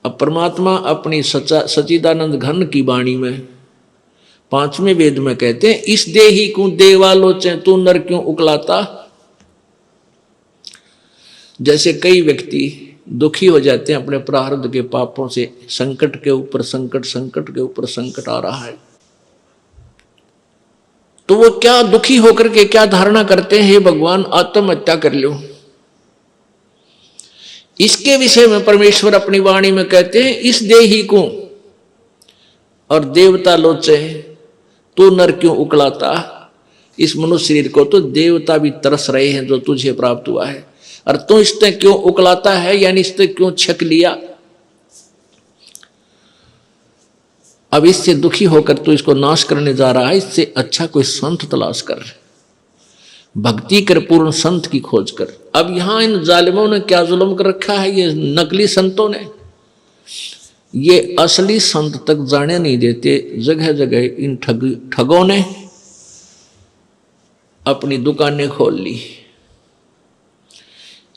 अब परमात्मा अपनी सच्चिदानंद घन की वाणी में 5वें वेद में कहते हैं, इस देही को देवालोचे तू नर क्यों उकलाता। जैसे कई व्यक्ति दुखी हो जाते हैं अपने प्रारब्ध के पापों से, संकट के ऊपर संकट, संकट के ऊपर संकट आ रहा है, तो वो क्या दुखी होकर के क्या धारणा करते हैं, हे भगवान आत्महत्या कर लो। इसके विषय में परमेश्वर अपनी वाणी में कहते हैं, इस देही को और देवता लोचे तू नर क्यों उकलाता। इस मनुष्य शरीर को तो देवता भी तरस रहे हैं जो तुझे प्राप्त हुआ है, और तू इससे क्यों उकलाता है, यानी इससे क्यों छक लिया। अब इससे दुखी होकर तू इसको नाश करने जा रहा है, इससे अच्छा कोई संत तलाश कर, भक्ति कर, पूर्ण संत की खोज कर। अब यहां इन जालिमों ने क्या जुल्म कर रखा है, ये नकली संतों ने, ये असली संत तक जाने नहीं देते। जगह जगह इन ठगों ने अपनी दुकानें खोल ली,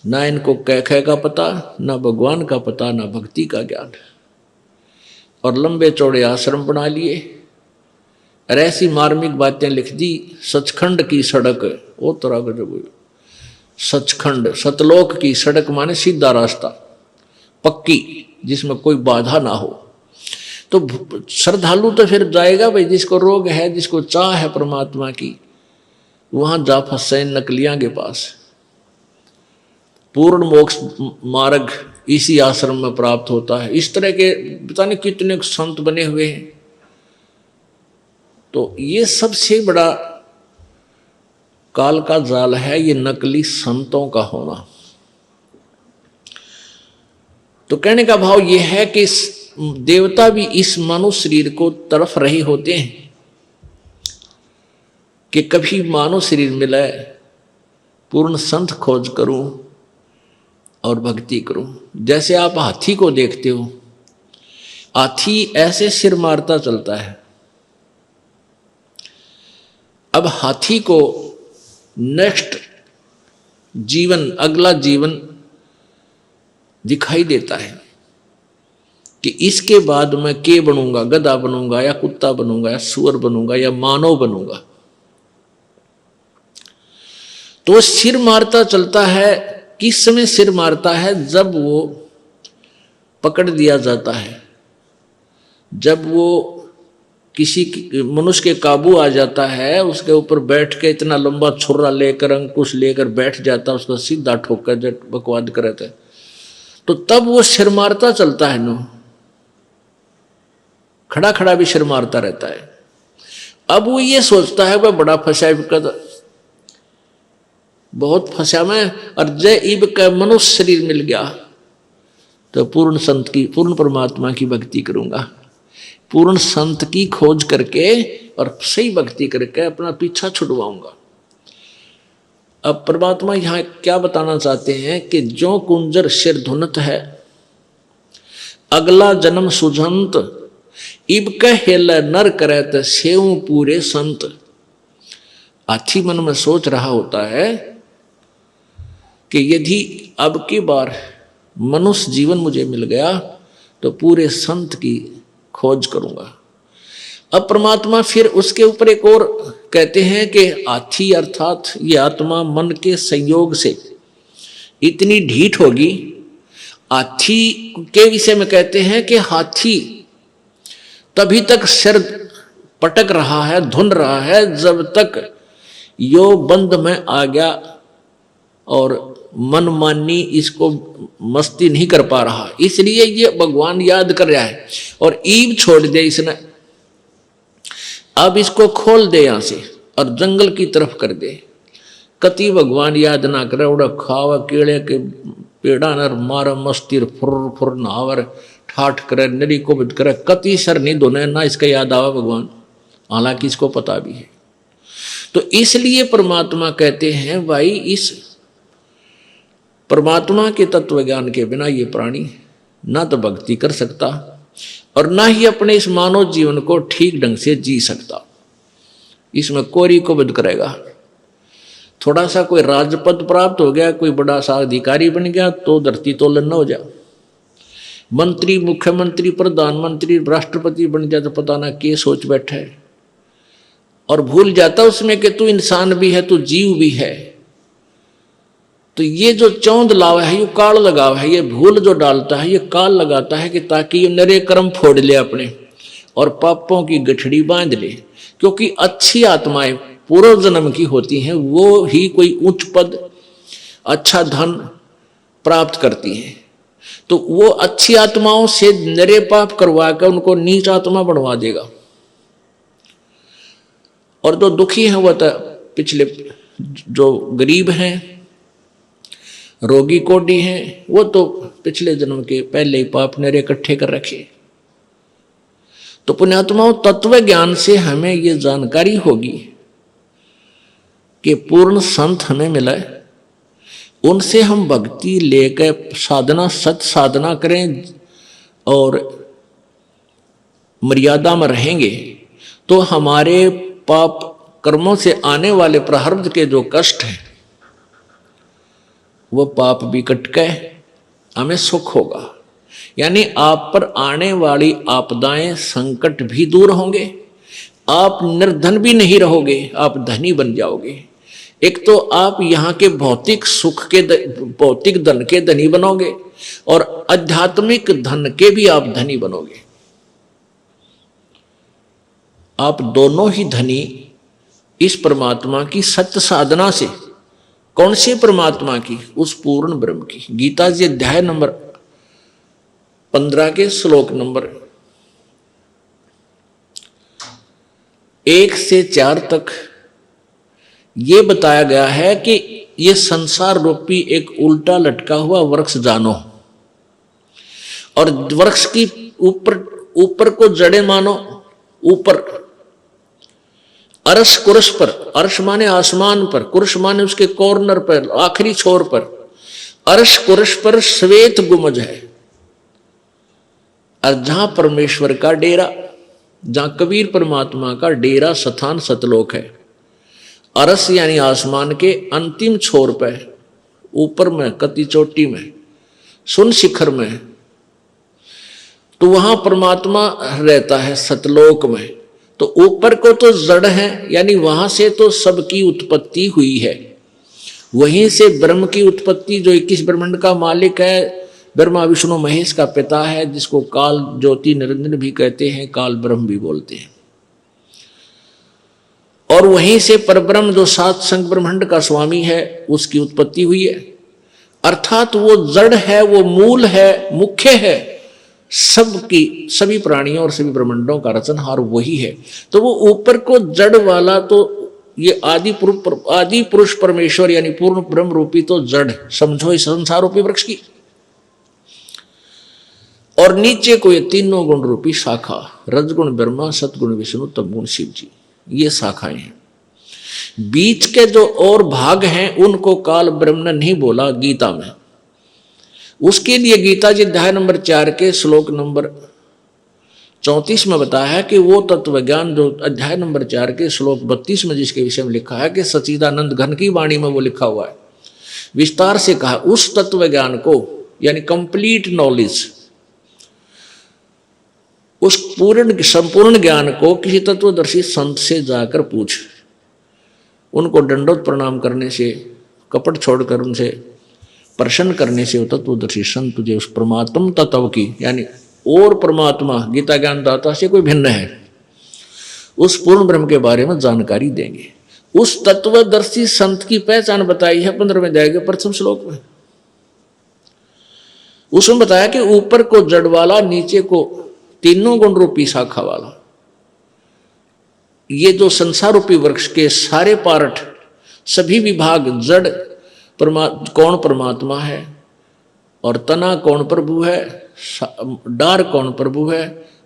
ना इनको कह का पता, ना भगवान का पता, ना भक्ति का ज्ञान, और लंबे चौड़े आश्रम बना लिए और ऐसी मार्मिक बातें लिख दी। सचखंड की सड़क, वो तरह का जो सचखंड, सतलोक की सड़क माने सीधा रास्ता, पक्की, जिसमें कोई बाधा ना हो। तो श्रद्धालु तो फिर जाएगा भाई, जिसको रोग है, जिसको चाह है परमात्मा की, वहां जा फंसे नकलियां के पास। पूर्ण मोक्ष मार्ग इसी आश्रम में प्राप्त होता है। इस तरह के पता नहीं कितने संत बने हुए हैं। तो ये सबसे बड़ा काल का जाल है, ये नकली संतों का होना। तो कहने का भाव ये है कि देवता भी इस मानव शरीर को तरफ रहे होते हैं कि कभी मानव शरीर मिले, पूर्ण संत खोज करूं और भक्ति करूं। जैसे आप हाथी को देखते हो, हाथी ऐसे सिर मारता चलता है। अब हाथी को नेक्स्ट जीवन, अगला जीवन दिखाई देता है कि इसके बाद मैं के बनूंगा, गधा बनूंगा या कुत्ता बनूंगा या सुअर बनूंगा या मानव बनूंगा। तो सिर मारता चलता है। किस समय सिर मारता है? जब वो पकड़ दिया जाता है, जब वो किसी मनुष्य के काबू आ जाता है, उसके ऊपर बैठ के इतना लंबा छुरा लेकर, अंकुश लेकर बैठ जाता है, उसका सीधा ठोकर जब बकवाद करता है, तो तब वो सिर मारता चलता है। नो खड़ा खड़ा भी सिर मारता रहता है। अब वो ये सोचता है वह बड़ा फंसा, बहुत फंसा मैं, और जय इब का मनुष्य शरीर मिल गया तो पूर्ण संत की, पूर्ण परमात्मा की भक्ति करूंगा। पूर्ण संत की खोज करके और सही भक्ति करके अपना पीछा छुड़वाऊंगा। अब परमात्मा यहां क्या बताना चाहते हैं कि जो कुंजर सिर धुनत है, अगला जन्म सुझंत, इब कहेल नर करत सेव पूरे संत। हाथी मन में सोच रहा होता है कि यदि अब की बार मनुष्य जीवन मुझे मिल गया तो पूरे संत की खोज करूंगा। अब परमात्मा फिर उसके ऊपर एक और कहते हैं कि हाथी अर्थात ये आत्मा मन के संयोग से इतनी ढीठ होगी। हाथी के विषय में कहते हैं कि हाथी तभी तक सिर पटक रहा है, धुन रहा है, जब तक यो बंद में आ गया और मनमानी इसको मस्ती नहीं कर पा रहा। इसलिए ये भगवान याद कर रहा है और ईब छोड़ दे इसने। अब इसको खोल दे यहां से और जंगल की तरफ कर दे। कति भगवान याद ना करे, उड़ा खावा केड़े के पेड़ा नर मार मस्ती फुर फुर नहावर ठाठ करे, नरी को बिद करे, कति सर नहीं धोने ना इसका याद आवा भगवान, हालांकि इसको पता भी है। तो इसलिए परमात्मा कहते हैं भाई इस परमात्मा के तत्व ज्ञान के बिना ये प्राणी ना तो भक्ति कर सकता और ना ही अपने इस मानव जीवन को ठीक ढंग से जी सकता। इसमें कोरी को बद करेगा। थोड़ा सा कोई राजपद प्राप्त हो गया, कोई बड़ा सा अधिकारी बन गया तो धरती तोलन न हो जा। मंत्री, मुख्यमंत्री, प्रधानमंत्री, राष्ट्रपति बन जाए तो पता ना क्या सोच बैठा है, और भूल जाता उसमें कि तू इंसान भी है, तू जीव भी है। तो ये जो चौंध लावा है, ये काल लगावा है, ये भूल जो डालता है, ये काल लगाता है कि ताकि ये नरे कर्म फोड़ ले अपने और पापों की गठड़ी बांध ले। क्योंकि अच्छी आत्माएं पूर्व जन्म की होती हैं, वो ही कोई उच्च पद, अच्छा धन प्राप्त करती हैं। तो वो अच्छी आत्माओं से नरे पाप करवा कर उनको नीच आत्मा बनवा देगा। और जो दुखी हैं, वह तो पिछले जो गरीब हैं, रोगी कोडी हैं, वो तो पिछले जन्म के पहले ही पाप नरे इकट्ठे कर रखे। तो पुण्यात्माओं, तत्व ज्ञान से हमें ये जानकारी होगी कि पूर्ण संत हमें मिला है, उनसे हम भक्ति लेकर साधना, सत साधना करें और मर्यादा में रहेंगे तो हमारे पाप कर्मों से आने वाले प्रारब्ध के जो कष्ट हैं वो पाप भी कट के हमें सुख होगा। यानी आप पर आने वाली आपदाएं, संकट भी दूर होंगे, आप निर्धन भी नहीं रहोगे, आप धनी बन जाओगे। एक तो आप यहाँ के भौतिक सुख के, भौतिक धन के धनी बनोगे और आध्यात्मिक धन के भी आप धनी बनोगे। आप दोनों ही धनी इस परमात्मा की सत्य साधना से। कौन से परमात्मा की? उस पूर्ण ब्रह्म की। गीता जी अध्याय नंबर 15 के श्लोक नंबर 1 से 4 तक ये बताया गया है कि ये संसार रूपी एक उल्टा लटका हुआ वृक्ष जानो, और वृक्ष की ऊपर को जड़े मानो, ऊपर अर्श कुर्श पर, अर्श माने आसमान पर, कुर्श माने उसके कॉर्नर पर, आखिरी छोर पर, अर्श कुर्श पर श्वेत गुमज है। और जहां परमेश्वर का डेरा, जहां कबीर परमात्मा का डेरा स्थान सतलोक है, अरस यानी आसमान के अंतिम छोर पर, ऊपर में, कति चोटी में, सुन शिखर में, तो वहां परमात्मा रहता है सतलोक में। तो ऊपर को तो जड़ है, यानी वहां से तो सबकी उत्पत्ति हुई है, वहीं से ब्रह्म की उत्पत्ति, जो 21 ब्रह्मांड का मालिक है, ब्रह्मा विष्णु महेश का पिता है, जिसको काल ज्योति निरंजन भी कहते हैं, काल ब्रह्म भी बोलते हैं। और वहीं से परब्रह्म जो 7 संग ब्रह्मांड का स्वामी है, उसकी उत्पत्ति हुई है। अर्थात वो जड़ है, वो मूल है, मुख्य है, सबकी, सभी प्राणियों और सभी ब्रह्मांडों का रचनहार वही है। तो वो ऊपर को जड़ वाला, तो ये आदि पुरुष परमेश्वर यानी पूर्ण ब्रह्म रूपी तो जड़ समझो इस संसार रूपी वृक्ष की, और नीचे को ये तीनों गुण रूपी शाखा, रजगुण ब्रह्मा, सतगुण विष्णु, तमगुण शिव जी, ये शाखाएं हैं। बीच के जो और भाग हैं उनको काल ब्रह्म ने नहीं बोला गीता में। उसके लिए गीता जी अध्याय नंबर 4 के श्लोक नंबर 34 में बताया है कि वो तत्व ज्ञान जो अध्याय नंबर 4 के श्लोक 32 में जिसके विषय में लिखा है कि सच्चिदानंद घन की वाणी में वो लिखा हुआ है, विस्तार से कहा, उस तत्व ज्ञान को यानी कंप्लीट नॉलेज, उस पूर्ण संपूर्ण ज्ञान को किसी तत्वदर्शी संत से जाकर पूछ। उनको दंडोत प्रणाम करने से, कपट छोड़कर उनसे प्रसन्न करने से वो तत्वदर्शी संत तुझे उस परमात्म तत्व की, यानी और परमात्मा गीता ज्ञान दाता से कोई भिन्न है, उस पूर्ण ब्रह्म के बारे में जानकारी देंगे। उस तत्वदर्शी संत की पहचान बताई है 15वें अध्याय के प्रथम श्लोक में। उसमें बताया कि ऊपर को जड़ वाला, नीचे को तीनों गुण रूपी शाखा वाला, ये जो संसार रूपी वृक्ष के सारे पार्ट, सभी विभाग, जड़ कौन परमात्मा है, और तना कौन प्रभु है, डार कौन प्रभु है,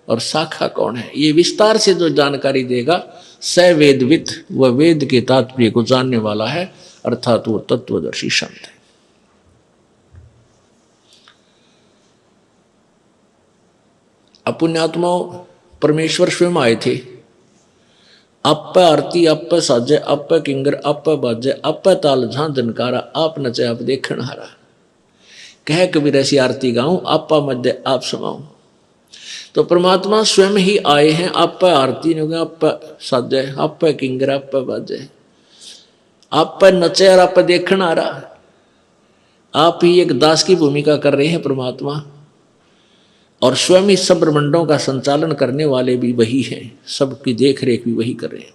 और शाखा कौन है, ये विस्तार से जो जानकारी देगा स वेदविद, वह वेद के तात्पर्य को जानने वाला है, अर्थात वो तत्वदर्शी संत है। पुण्यात्माओं, परमेश्वर स्वयं आए थे, अप आरती अप साजे, अप किंगर अप बाजे, अप ताल झां जनकारा, आप नचे आप देखण हारा। कह कबीर ऐसी आरती गाऊं, आपा मध्य आप समाऊं। तो परमात्मा स्वयं ही आए हैं, आपा आरती नहीं होगी, आपा साजे, आपा किंगर, आपा बाजे, आपा नचे और आपा देखण आ रहा। आप ही एक दास की भूमिका कर रहे हैं परमात्मा, और स्वयं ही सब ब्रह्मांडों का संचालन करने वाले भी वही हैं, सबकी देख रेख भी वही कर रहे हैं।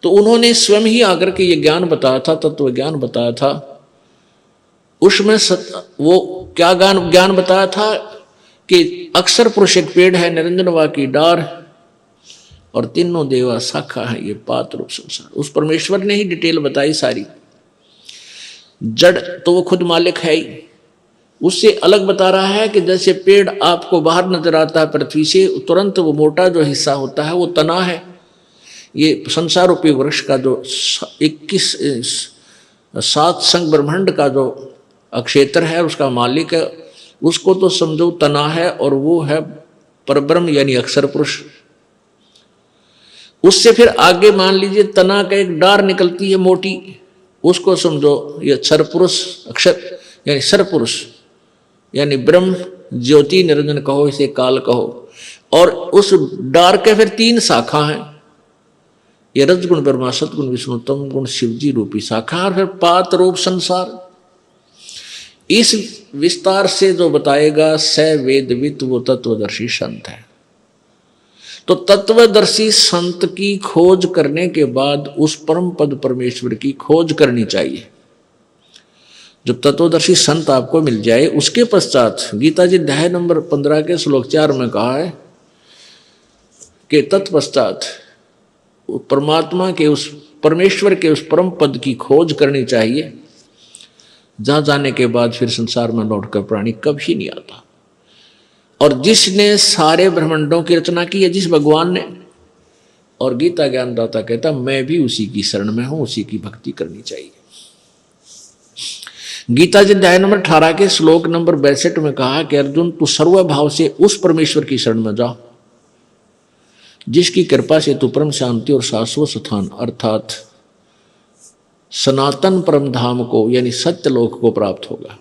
तो उन्होंने स्वयं ही आकर के ये ज्ञान बताया था, तत्व ज्ञान बताया था। उसमें वो क्या ज्ञान बताया था कि अक्षर पुरुष एक पेड़ है, निरंजनवा की डार, और तीनों देवा शाखा है, ये पात रूप संसार। उस परमेश्वर ने ही डिटेल बताई सारी। जड़ तो वो खुद मालिक है ही, उससे अलग बता रहा है कि जैसे पेड़ आपको बाहर नजर आता है पृथ्वी से, तुरंत वो मोटा जो हिस्सा होता है वो तना है। ये संसार रूपी वृक्ष का जो 7 संग ब्रह्मांड का जो अक्षेत्र है, उसका मालिक है, उसको तो समझो तना है, और वो है परब्रह्म यानी अक्षर पुरुष। उससे फिर आगे मान लीजिए तना का एक डार निकलती है मोटी, उसको समझो ये अक्षर पुरुष, अक्षर यानी सर पुरुष यानी ब्रह्म ज्योति निरंजन कहो, इसे काल कहो। और उस डार के फिर 3 शाखा हैं, ये रजगुण ब्रह्मा, सतगुण विष्णु, तम गुण शिवजी रूपी शाखा, और फिर पात रूप संसार। इस विस्तार से जो बताएगा स वेदवित, वो तत्वदर्शी संत है। तो तत्वदर्शी संत की खोज करने के बाद उस परम पद परमेश्वर की खोज करनी चाहिए। जब तत्वदर्शी संत आपको मिल जाए, उसके पश्चात गीता जी अध्याय नंबर 15 के श्लोक 4 में कहा है कि तत्पश्चात परमात्मा के, उस परमेश्वर के उस परम पद की खोज करनी चाहिए, जहां जाने के बाद फिर संसार में लौटकर प्राणी कभी नहीं आता। और जिसने सारे ब्रह्मांडों की रचना की है, जिस भगवान ने, और गीता ज्ञानदाता कहता मैं भी उसी की शरण में हूं, उसी की भक्ति करनी चाहिए। गीता जी अध्याय नंबर 18 के श्लोक नंबर 62 में कहा कि अर्जुन तू सर्वभाव से उस परमेश्वर की शरण में जा, जिसकी कृपा से तू परम शांति और शाश्वत स्थान अर्थात सनातन परम धाम को यानी सत्यलोक को प्राप्त होगा।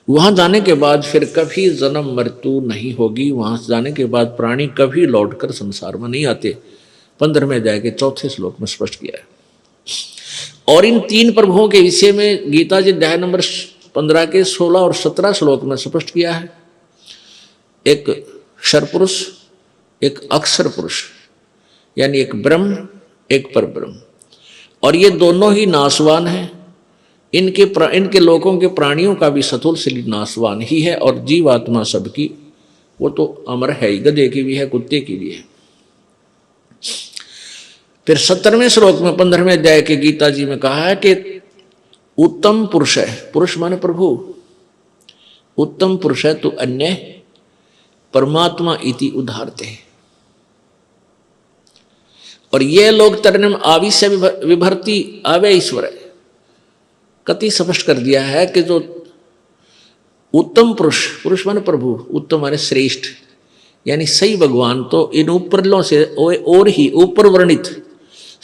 वहां जाने के बाद फिर कभी जन्म मृत्यु नहीं होगी। वहां जाने के बाद प्राणी कभी लौटकर संसार में नहीं आते। 15वें अध्याय के 4थे श्लोक में स्पष्ट किया है। और इन 3 प्रभुओं के विषय में गीता जी अध्याय नंबर 15 के 16 और 17 श्लोक में स्पष्ट किया है। एक क्षर पुरुष, एक अक्षर पुरुष, यानी एक ब्रह्म, एक परब्रह्म, और ये दोनों ही नाशवान हैं। इनके लोगों के प्राणियों का भी सतुल शरीर नाशवान ही है, और जीवात्मा सबकी वो तो अमर है ही, गधे की भी है, कुत्ते की भी है। फिर 17वें श्लोक में 15वें अध्याय के गीता जी में कहा है कि उत्तम पुरुष है, पुरुष माने प्रभु, उत्तम पुरुष है तो अन्य परमात्मा इति उदाहरते। और ये लोग तरनम आविश्य विभर्ति आवे ईश्वर है, कति स्पष्ट कर दिया है कि जो उत्तम पुरुष, पुरुष माने प्रभु, उत्तम माने श्रेष्ठ यानी सही भगवान, तो इन ऊपरलों से और ही ऊपर वर्णित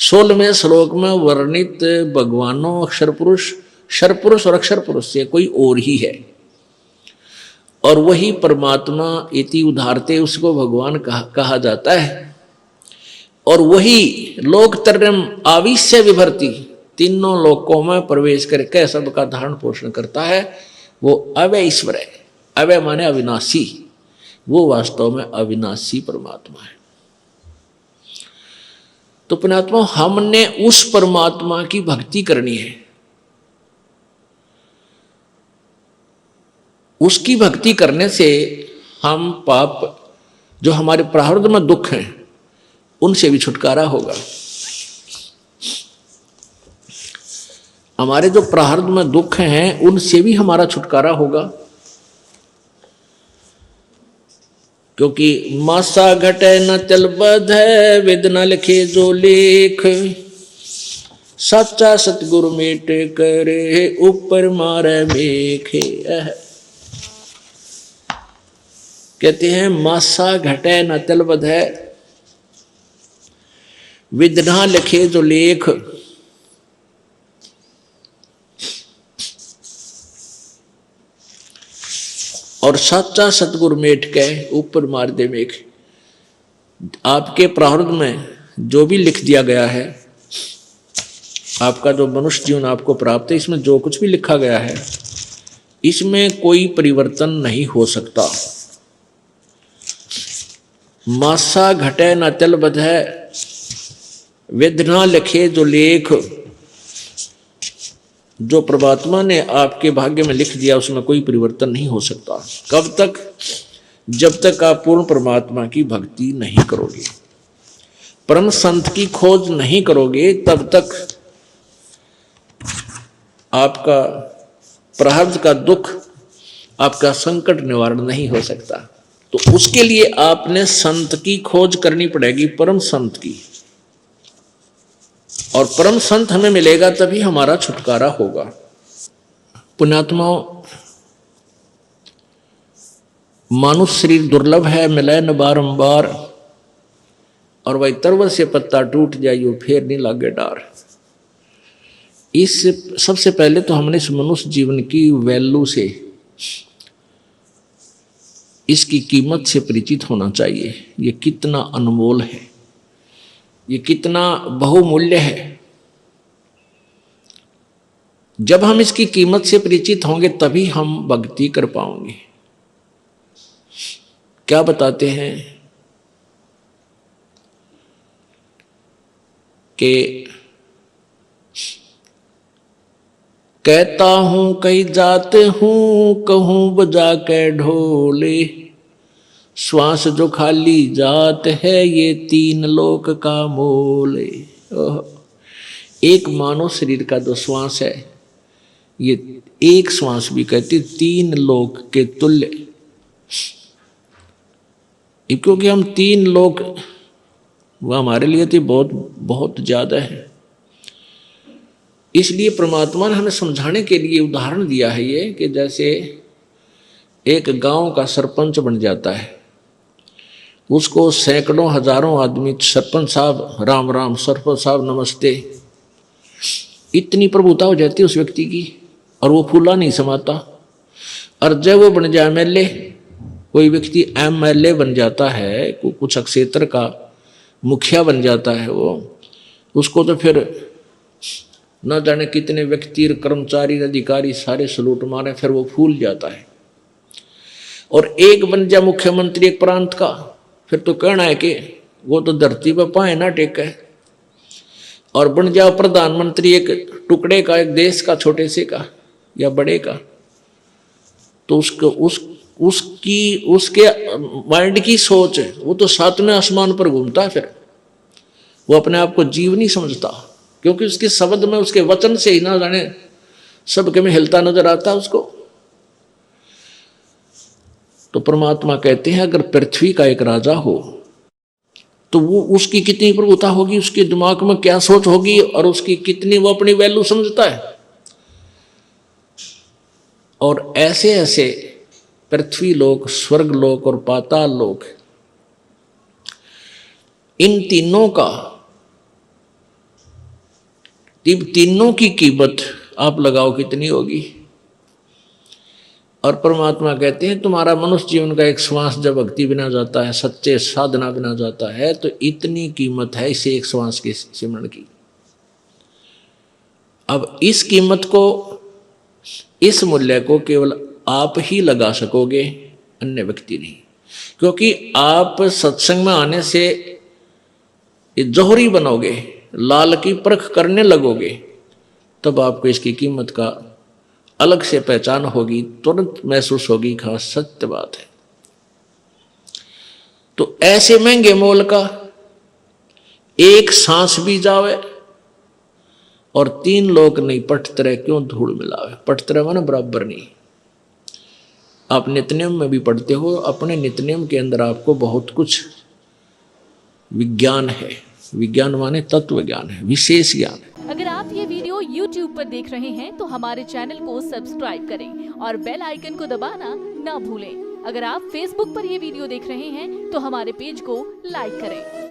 16वें श्लोक में वर्णित भगवानों अक्षर पुरुष, क्षर पुरुष और अक्षर पुरुष से कोई और ही है, और वही परमात्मा इति उदाहरते उसको भगवान कहा जाता है। और वही लोक तरम आविश्य विभर्ति, तीनों लोकों में प्रवेश करके सबका धारण पोषण करता है, वो अवय ईश्वर है। अवय माने अविनाशी, वो वास्तव में अविनाशी परमात्मा है। तो पुण्यात्मा हमने उस परमात्मा की भक्ति करनी है। उसकी भक्ति करने से हम पाप, जो हमारे प्रारब्ध में दुख हैं, उनसे भी छुटकारा होगा। हमारे जो प्रारब्ध में दुख हैं उनसे भी हमारा छुटकारा होगा, क्योंकि मासा घटे न चल बधे, वेद न लिखे जो लेख, सच्चा सतगुरु मेट करे, ऊपर मारे मेखे। कहते हैं मासा घटे न चल बधे, वेद न लिखे जो लेख, और सच्चा सतगुरु मेट के ऊपर मार दे मेघ। आपके प्रारब्ध में जो भी लिख दिया गया है, आपका जो मनुष्य जीवन आपको प्राप्त है, इसमें जो कुछ भी लिखा गया है इसमें कोई परिवर्तन नहीं हो सकता। मासा घटे न तल बधै, वेदना लिखे जो लेख। जो परमात्मा ने आपके भाग्य में लिख दिया उसमें कोई परिवर्तन नहीं हो सकता। कब तक? जब तक आप पूर्ण परमात्मा की भक्ति नहीं करोगे, परम संत की खोज नहीं करोगे, तब तक आपका प्रारब्ध का दुख, आपका संकट निवारण नहीं हो सकता। तो उसके लिए आपने संत की खोज करनी पड़ेगी, परम संत की। और परम संत हमें मिलेगा तभी हमारा छुटकारा होगा। पुण्यात्माओं, मानुष शरीर दुर्लभ है, मिले न बारंबार, और वही तरवर से पत्ता टूट जाइयो फिर नहीं लागे डार। इस सबसे पहले तो हमने इस मनुष्य जीवन की वैल्यू से, इसकी कीमत से परिचित होना चाहिए। ये कितना अनमोल है, ये कितना बहुमूल्य है। जब हम इसकी कीमत से परिचित होंगे तभी हम भक्ति कर पाएंगे। क्या बताते हैं कि कहता हूं कई जात हूं, कहूं बजा के ढोले, श्वास जो खाली जात है ये 3 लोक का मोले। एक मानव शरीर का जो श्वास है, ये एक श्वास भी कहते 3 लोक के तुल्य। क्योंकि हम 3 लोक, वह हमारे लिए तो बहुत बहुत ज्यादा है। इसलिए परमात्मा ने हमें समझाने के लिए उदाहरण दिया है ये, कि जैसे एक गांव का सरपंच बन जाता है, उसको सैकड़ों हजारों आदमी सरपंच साहब राम राम, सरपंच साहब नमस्ते, इतनी प्रभुता हो जाती है उस व्यक्ति की, और वो फूला नहीं समाता। और जब वो बन जाए एमएलए, कोई व्यक्ति एमएलए बन जाता है, कुछ क्षेत्र का मुखिया बन जाता है वो, उसको तो फिर न जाने कितने व्यक्ति, कर्मचारी, अधिकारी सारे सलूट मारे, फिर वो फूल जाता है। और एक बन जाए मुख्यमंत्री एक प्रांत का, फिर तो कहना है कि वो तो धरती पर पाए ना टेके। और बन जाओ प्रधानमंत्री एक टुकड़े का, एक देश का, छोटे से का या बड़े का, तो उसके माइंड की सोच है, वो तो 7वें आसमान पर घूमता है। फिर वो अपने आप को जीव नहीं समझता, क्योंकि उसके शब्द में, उसके वचन से ही ना जाने सबके में हिलता नजर आता है उसको। तो परमात्मा कहते हैं अगर पृथ्वी का एक राजा हो तो वो, उसकी कितनी प्रभुता होगी, उसके दिमाग में क्या सोच होगी, और उसकी कितनी वो अपनी वैल्यू समझता है। और ऐसे ऐसे पृथ्वी लोक, स्वर्ग लोक और पाताल लोक, इन तीनों का, तीनों की कीमत आप लगाओ कितनी होगी। और परमात्मा कहते हैं तुम्हारा मनुष्य जीवन का एक श्वास जब भक्ति बिना जाता है, सच्चे साधना बिना जाता है, तो इतनी कीमत है इसे एक श्वास के सिमरण की। अब इस कीमत को, इस मूल्य को केवल आप ही लगा सकोगे, अन्य व्यक्ति नहीं। क्योंकि आप सत्संग में आने से जौहरी बनोगे, लाल की परख करने लगोगे, तब आपको इसकी कीमत का अलग से पहचान होगी, तुरंत महसूस होगी। खास सत्य बात है। तो ऐसे महंगे मोल का एक सांस भी जावे और 3 लोक नहीं पटतरे क्यों धूल मिलावे। पटतरे माने बराबर नहीं। आप नित्यनियम में भी पढ़ते हो, अपने नित्यनियम के अंदर आपको बहुत कुछ विज्ञान है। विज्ञान माने तत्व ज्ञान है, विशेष ज्ञान है। अगर आप ये वीडियो YouTube पर देख रहे हैं तो हमारे चैनल को सब्सक्राइब करें और बेल आइकन को दबाना ना भूलें। अगर आप Facebook पर ये वीडियो देख रहे हैं तो हमारे पेज को लाइक करें।